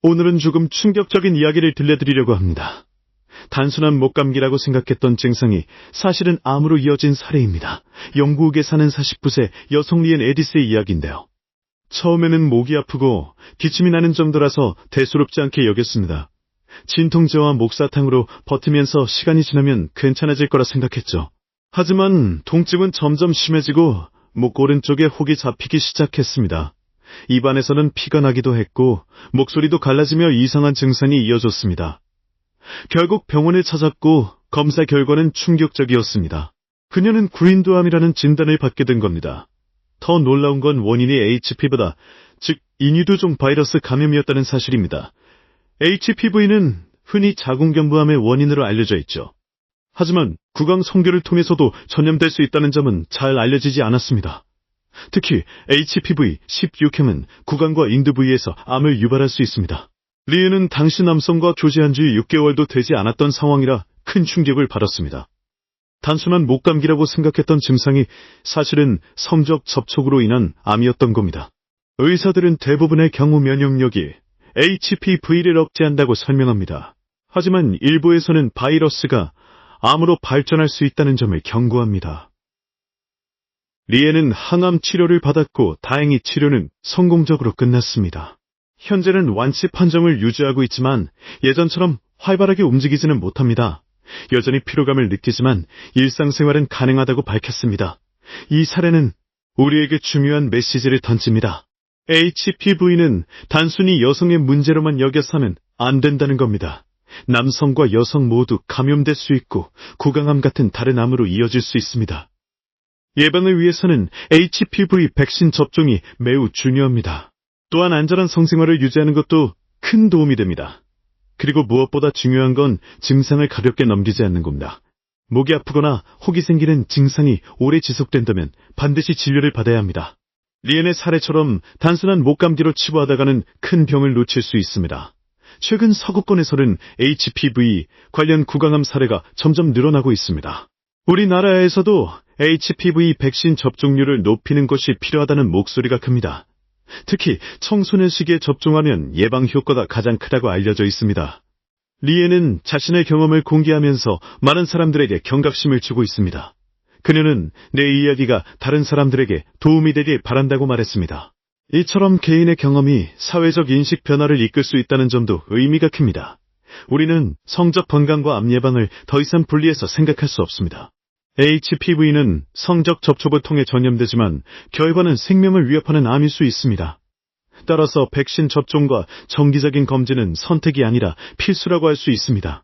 오늘은 조금 충격적인 이야기를 들려드리려고 합니다. 단순한 목감기라고 생각했던 증상이 사실은 암으로 이어진 사례입니다. 영국에 사는 49세 여성 리엔 에디스의 이야기인데요. 처음에는 목이 아프고 기침이 나는 정도라서 대수롭지 않게 여겼습니다. 진통제와 목사탕으로 버티면서 시간이 지나면 괜찮아질 거라 생각했죠. 하지만 통증은 점점 심해지고 목 오른쪽에 혹이 잡히기 시작했습니다. 입안에서는 피가 나기도 했고 목소리도 갈라지며 이상한 증상이 이어졌습니다. 결국 병원을 찾았고 검사 결과는 충격적이었습니다. 그녀는 구린두암이라는 진단을 받게 된 겁니다. 더 놀라운 건 원인이 HPV보다, 즉 인유두종 바이러스 감염이었다는 사실입니다. HPV는 흔히 자궁경부암의 원인으로 알려져 있죠. 하지만 구강 성교를 통해서도 전염될 수 있다는 점은 잘 알려지지 않았습니다. 특히 HPV 16형은 구강과 인두 부위에서 암을 유발할 수 있습니다. 리엔은 당시 남성과 교제한 지 6개월도 되지 않았던 상황이라 큰 충격을 받았습니다. 단순한 목감기라고 생각했던 증상이 사실은 성적 접촉으로 인한 암이었던 겁니다. 의사들은 대부분의 경우 면역력이 HPV를 억제한다고 설명합니다. 하지만 일부에서는 바이러스가 암으로 발전할 수 있다는 점을 경고합니다. 리엔은 항암 치료를 받았고 다행히 치료는 성공적으로 끝났습니다. 현재는 완치 판정을 유지하고 있지만 예전처럼 활발하게 움직이지는 못합니다. 여전히 피로감을 느끼지만 일상생활은 가능하다고 밝혔습니다. 이 사례는 우리에게 중요한 메시지를 던집니다. HPV는 단순히 여성의 문제로만 여겨서는 안 된다는 겁니다. 남성과 여성 모두 감염될 수 있고 구강암 같은 다른 암으로 이어질 수 있습니다. 예방을 위해서는 HPV 백신 접종이 매우 중요합니다. 또한 안전한 성생활을 유지하는 것도 큰 도움이 됩니다. 그리고 무엇보다 중요한 건 증상을 가볍게 넘기지 않는 겁니다. 목이 아프거나 혹이 생기는 증상이 오래 지속된다면 반드시 진료를 받아야 합니다. 리엔의 사례처럼 단순한 목감기로 치부하다가는 큰 병을 놓칠 수 있습니다. 최근 서구권에서는 HPV 관련 구강암 사례가 점점 늘어나고 있습니다. 우리나라에서도 HPV 백신 접종률을 높이는 것이 필요하다는 목소리가 큽니다. 특히 청소년 시기에 접종하면 예방 효과가 가장 크다고 알려져 있습니다. 리엔은 자신의 경험을 공개하면서 많은 사람들에게 경각심을 주고 있습니다. 그녀는 내 이야기가 다른 사람들에게 도움이 되길 바란다고 말했습니다. 이처럼 개인의 경험이 사회적 인식 변화를 이끌 수 있다는 점도 의미가 큽니다. 우리는 성적 건강과 암 예방을 더 이상 분리해서 생각할 수 없습니다. HPV는 성적 접촉을 통해 전염되지만 결과는 생명을 위협하는 암일 수 있습니다. 따라서 백신 접종과 정기적인 검진은 선택이 아니라 필수라고 할 수 있습니다.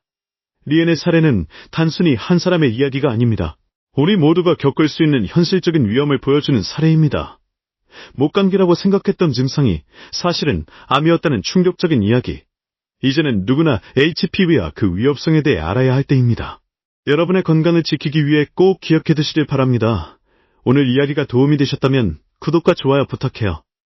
리엔의 사례는 단순히 한 사람의 이야기가 아닙니다. 우리 모두가 겪을 수 있는 현실적인 위험을 보여주는 사례입니다. 목감기라고 생각했던 증상이 사실은 암이었다는 충격적인 이야기. 이제는 누구나 HPV와 그 위협성에 대해 알아야 할 때입니다. 여러분의 건강을 지키기 위해 꼭 기억해 두시길 바랍니다. 오늘 이야기가 도움이 되셨다면 구독과 좋아요 부탁해요.